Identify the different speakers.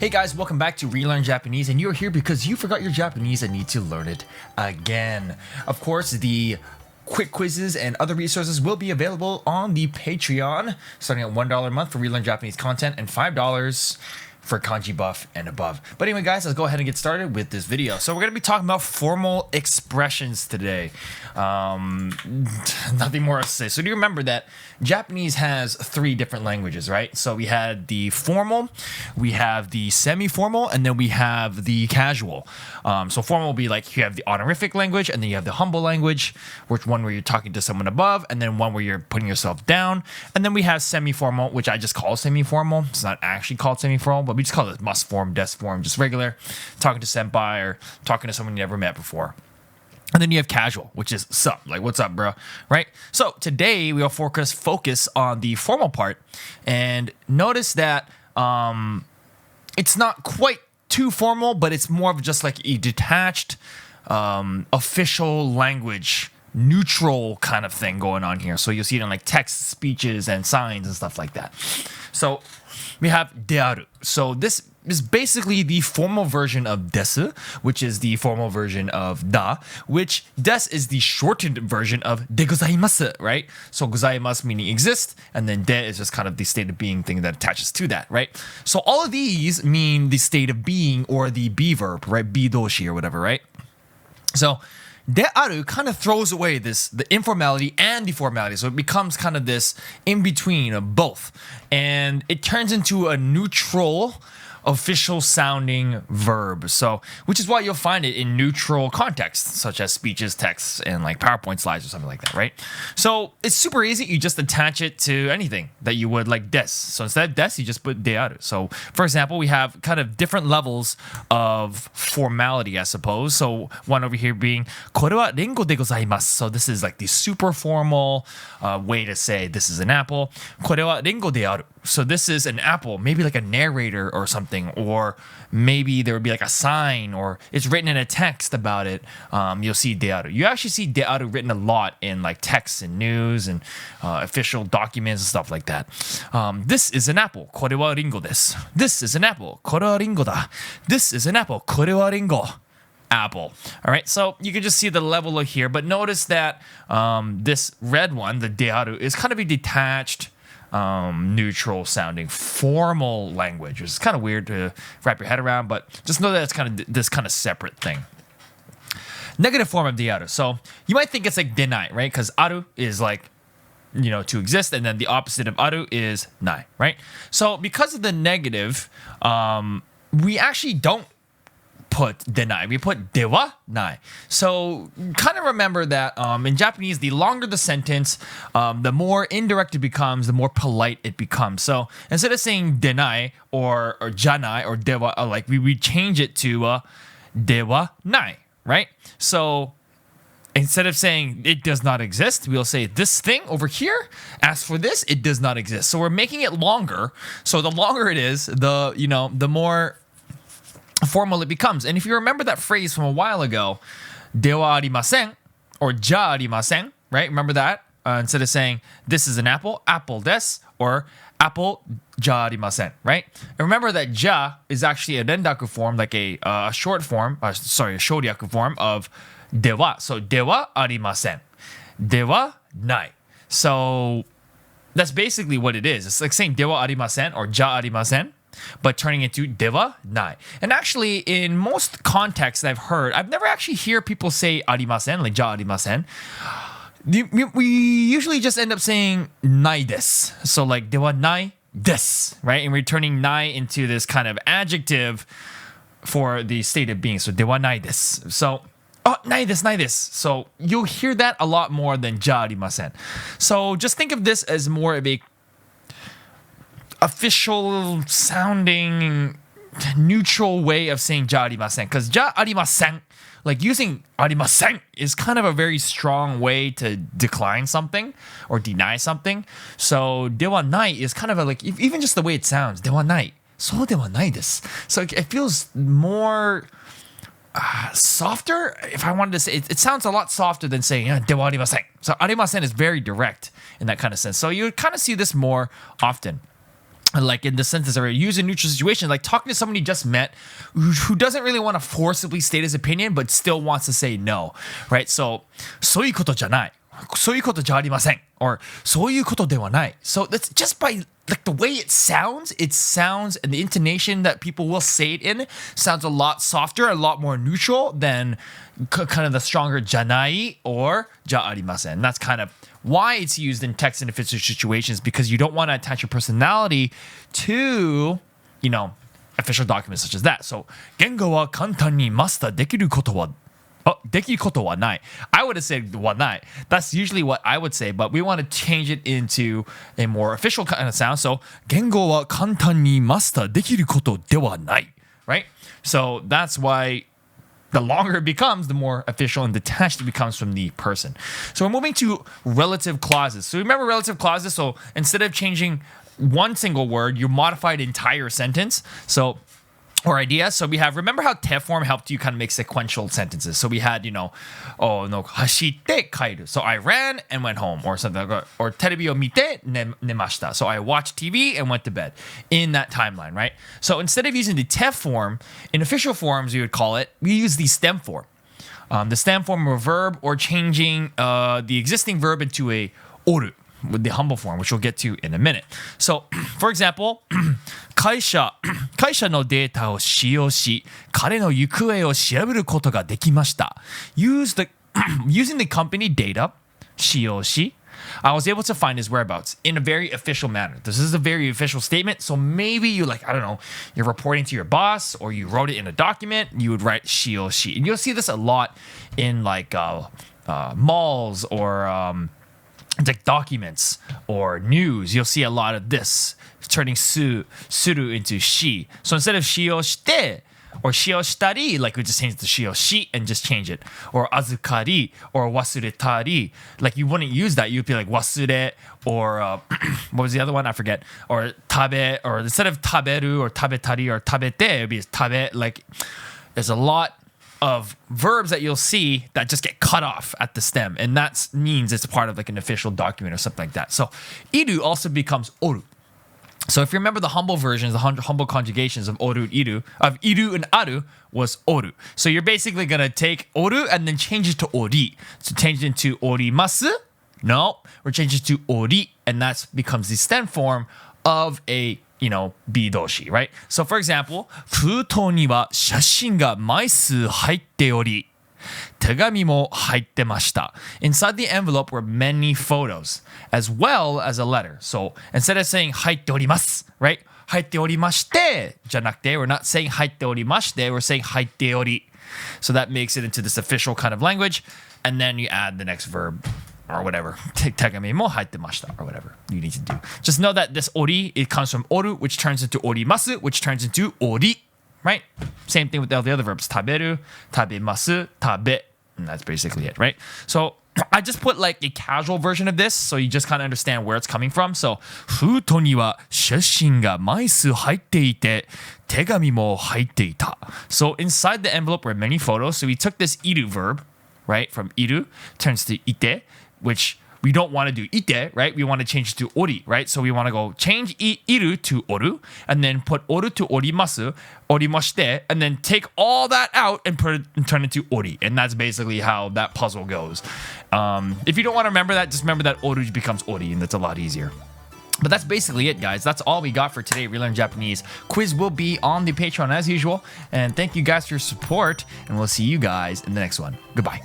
Speaker 1: Hey guys, welcome back to Relearn Japanese, and you're here because you forgot your Japanese and need to learn it again. Of course, the quick quizzes and other resources will be available on the Patreon, starting at $1 a month for Relearn Japanese content and $5 for kanji buff and above. But anyway, guys, let's go ahead and get started with this video. So we're going to be talking about formal expressions today. Nothing more to say. So do you remember that Japanese has 3 different languages, right? So we had the formal, we have the semi-formal, and then we have the casual. So formal will be like you have the honorific language, and then you have the humble language, which one where you're talking to someone above, and then one where you're putting yourself down. And then we have semi-formal, which I just call semi-formal. It's not actually called semi-formal, but we just call it must form, des form, just regular, talking to senpai or talking to someone you never met before. And then you have casual, which is sup, like what's up, bro, right? So today we'll focus on the formal part, and notice that it's not quite too formal, but it's more of just like a detached, official language, neutral kind of thing going on here. So you'll see it in like text, speeches, and signs and stuff like that. So we have deru. So this is basically the formal version of desu, which is the formal version of da, which des is the shortened version of de gozaimasu, right? So gozaimasu meaning exist, and then de is just kind of the state of being thing that attaches to that, right? So all of these mean the state of being or the be verb, right? Be doshi or whatever, right? So dearu kind of throws away the informality and the formality, so it becomes kind of this in between of both, and it turns into a neutral, official sounding verb. So, which is why you'll find it in neutral contexts, such as speeches, texts, and like PowerPoint slides or something like that, right? So it's super easy. You just attach it to anything that you would like des. So instead of des, you just put dearu. So for example, we have kind of different levels of formality, I suppose. So one over here being kore wa rengo de gozaimasu. So this is like the super formal way to say this is an apple. Kore wa rengo de aru. So this is an apple, maybe like a narrator or something, or maybe there would be like a sign, or it's written in a text about it. You'll see dearu. You actually see dearu written a lot in like texts and news and official documents and stuff like that. This is an apple. Kore wa ringo desu. This is an apple. Kore wa ringo da. This is an apple. Kore wa ringo. Apple. All right, so you can just see the level of here, but notice that this red one, the dearu, is kind of a detached, neutral sounding formal language, which is kind of weird to wrap your head around, but just know that it's kind of this kind of separate thing. Negative form of dearu. So you might think it's like denai, right? Because aru is like, you know, to exist, and then the opposite of aru is nai, right? So because of the negative, we actually don't put denai, we put dewa nai. So kind of remember that in Japanese, the longer the sentence, the more indirect it becomes, the more polite it becomes. So instead of saying denai or janai or dewa, like we change it to dewa nai, right? So instead of saying it does not exist, we'll say this thing over here, as for this, it does not exist. So we're making it longer. So the longer it is, the more formal it becomes. And if you remember that phrase from a while ago, dewa arimasen or ja arimasen, right? Remember that? Instead of saying this is an apple, apple desu, or apple ja arimasen, right? And remember that ja is actually a rendaku form, like a short form, a shoryaku form of dewa. So dewa arimasen, dewa nai. So that's basically what it is. It's like saying dewa arimasen or ja arimasen, but turning it to dewa nai. And actually, in most contexts that I've heard, I've never actually hear people say arimasen, like ja arimasen. We usually just end up saying nai desu. So like dewa nai desu, right? And we're turning nai into this kind of adjective for the state of being. So dewa nai desu. So nai desu, nai desu. So you'll hear that a lot more than ja arimasen. So just think of this as more of a official sounding neutral way of saying ja arimasen, because ja arimasen, like using arimasen, is kind of a very strong way to decline something or deny something. So dewa nai is kind of like even just the way it sounds, dewa nai, so dewa nai desu. So it feels more softer. If I wanted to say it sounds a lot softer than saying dewa arimasen. So arimasen is very direct in that kind of sense. So you kind of see this more often. like in the sentence or use in neutral situation, like talking to someone you just met who doesn't really want to forcibly state his opinion but still wants to say no, right? So そういうことじゃない、そういうことじゃありません or そういうことではない. So that's just by like the way it sounds and the intonation that people will say it in sounds a lot softer, a lot more neutral than kind of the stronger じゃない or じゃありません. That's kind of why it's used in text and official situations, because you don't want to attach your personality to, you know, official documents such as that. So 言語は簡単にマスターできることはできることはない. I would have said はない. That's usually what I would say, but we want to change it into a more official kind of sound. So 言語は簡単にマスターできることではない. Right? So that's why the longer it becomes, the more official and detached it becomes from the person. So we're moving to relative clauses. So remember relative clauses? So instead of changing one single word, you modify the entire sentence. So or idea. So we have, remember how te form helped you kind of make sequential sentences. So we had, you know, oh no, hashite kairu. So I ran and went home, or something like, or terebi o mite nemashita. So I watched TV and went to bed in that timeline, right? So instead of using the te form, in official forms, we would call it, we use the stem form. The stem form of a verb, or changing the existing verb into a oru, with the humble form, which we'll get to in a minute. So, for example, 会社のデータを使用し、彼の行方を調べることができました. Using the company data, 使用し, I was able to find his whereabouts in a very official manner. This is a very official statement, so maybe you like, I don't know, you're reporting to your boss, or you wrote it in a document, you would write 使用し. And you'll see this a lot in like malls or like documents or news. You'll see a lot of this turning suru into shi. So instead of shioshite or shioshitari, like we just change the shioshi and just change it. Or azukari or wasuretari. Like you wouldn't use that. You'd be like wasure or what was the other one? I forget. Or tabe, or instead of taberu or tabetari or tabete, it'd be tabe. Like there's a lot of verbs that you'll see that just get cut off at the stem, and that means it's a part of like an official document or something like that. So iru also becomes oru. So if you remember the humble versions, the humble conjugations of oru, iru and aru was oru. So you're basically gonna take oru and then change it to ori. So change it into orimasu. No, we're changing it to ori, and that becomes the stem form of a, you know, bidoshi, right? So for example, 封筒には写真が枚数入っており、手紙も入ってました. Inside the envelope were many photos, as well as a letter. So instead of saying 入っております, right? 入っておりましてじゃなくて, we're not saying 入っておりまして, we're saying 入っており. So that makes it into this official kind of language, and then you add the next verb or whatever. 手紙も入ってました or whatever you need to do. Just know that this ori, it comes from oru, which turns into orimasu, which turns into ori, right? Same thing with all the other verbs. 食べる, 食べます, 食べ. And that's basically it, right? So I just put like a casual version of this so you just kind of understand where it's coming from. So 封筒には写真が枚数入っていて手紙も入っていた. So inside the envelope were many photos. So we took this iru verb, right? From iru turns to ite, which we don't want to do ite, right? We want to change it to ori, right? So we want to go change iru to oru, and then put oru to orimasu, orimashite, and then take all that out and turn it to ori. And that's basically how that puzzle goes. If you don't want to remember that, just remember that oru becomes ori, and that's a lot easier. But that's basically it, guys. That's all we got for today. Relearn Japanese quiz will be on the Patreon as usual. And thank you guys for your support, and we'll see you guys in the next one. Goodbye.